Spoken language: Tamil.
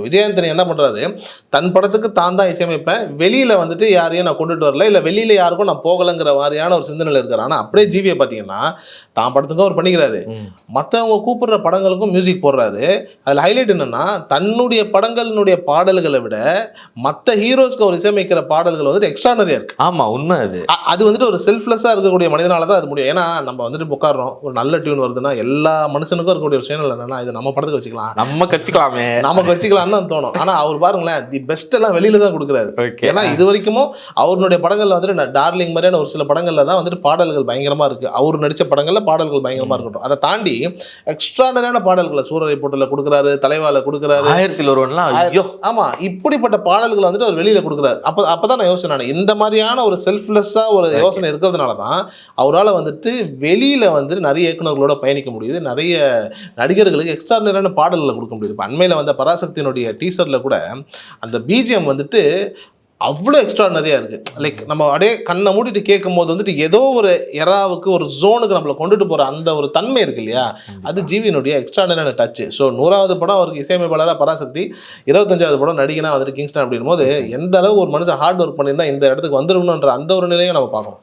விஜயாந்தனி என்ன பண்றாரு, தன் படத்துக்கு தான் தான் இசையமைப்பேன், வெளியில வந்துட்டு யாரையும் நான் கொண்டுட்டு வரல, இல்ல வெளியில யாருக்கும் நான் போகலைங்கிற மாதிரியான ஒரு சிந்தனையில் இருக்கிறார். ஆனால் அப்படியே ஜிவியை பார்த்தீங்கன்னா தான் படத்துக்கும் அவர் பண்ணிக்கிறாரு, மற்றவங்க கூப்பிடுற படங்களுக்கும் மியூசிக் போடுறாரு. அதில் ஹைலைட் என்னன்னா, தன்னுடைய படங்களினுடைய பாடல்களை விட மற்ற ஹீரோஸ்க்கு அவர் இசையமைக்கிற பாடல்கள் வந்துட்டு எக்ஸ்ட்ரானரியா இருக்கு. ஆமா, உண்மை அது. அது வந்துட்டு ஒரு செல்ஃப்லெஸ்ஸாக இருக்கக்கூடிய மனிதனால தான் அது முடியும். ஏன்னா நம்ம வந்துட்டு உட்காடுறோம், ஒரு நல்ல டியூன் வருதுன்னா எல்லா மனுஷனுக்கும் இருக்கக்கூடிய ஒரு சேனல் என்னன்னா, இது நம்ம படத்துக்கு வச்சுக்கலாம், நமக்கு வச்சுக்கலாம்னு தோணும். ஆனால் அவர் பாருங்களேன், தி பெஸ்ட் எல்லாம் வெளியில தான் கொடுக்குறாரு. ஏன்னா இது வரைக்கும் அவருடைய படங்கள்ல வந்துட்டு டார்லிங் மாதிரியான ஒரு சில படங்கள்ல தான் வந்துட்டு பாடல்கள் பயங்கரமா இருக்கு. அவர் நடிச்ச படங்கள்ல பாடல்கள் பயங்கரமா இருக்கட்டும். அதை தாண்டி எக்ஸ்ட்ரானரியான பாடல்களை சூரரை போட்டுல கொடுக்குறாரு, தலைவால கொடுக்குறாரு, 1001. ஆமா, இப்படிப்பட்ட பாடல்கள் வந்துட்டு அவர் வெளியில கொடுக்குறாரு. அப்பதான் நான் யோசனை, இந்த மாதிரியான ஒரு செல்ஃப்லெஸ்ஸா ஒரு யோசனை இருக்கிறதுனால தான் அவரால் வந்துட்டு வெளியில வந்து நிறைய இயக்குநர்களோட பயணிக்க முடியுது, நிறைய நடிகர்களுக்கு எக்ஸ்ட்ரானரியான பாடல்களை கொடுக்க முடியுது. இப்போ அண்மையில் வந்த பராசக்தியினுடைய டீசர்ல கூட அந்த பிஜிஎம் வந்துட்டு அவ்வளோ எக்ஸ்ட்ரானரியாக இருக்குது. லைக் நம்ம அப்படியே கண்ணை மூடிட்டு கேட்கும் போது வந்துட்டு ஏதோ ஒரு எராவுக்கு ஒரு ஜோனுக்கு நம்மளை கொண்டுட்டு போகிற அந்த ஒரு தன்மை இருக்கு இல்லையா, அது ஜிவியினுடைய எக்ஸ்ட்ரானரியான டச்சு. ஸோ 100வது படம் அவருக்கு இசையமைப்பாளராக பராசக்தி, 25வது படம் நடிகனா வந்துட்டு கிங்ஸ்டன் அப்படின் போது எந்த அளவு ஒரு மனுஷன் ஹார்ட் ஒர்க் பண்ணியிருந்தா இந்த இடத்துக்கு வந்துடணுன்ற அந்த ஒரு நிலையை நம்ம பார்க்கணும்.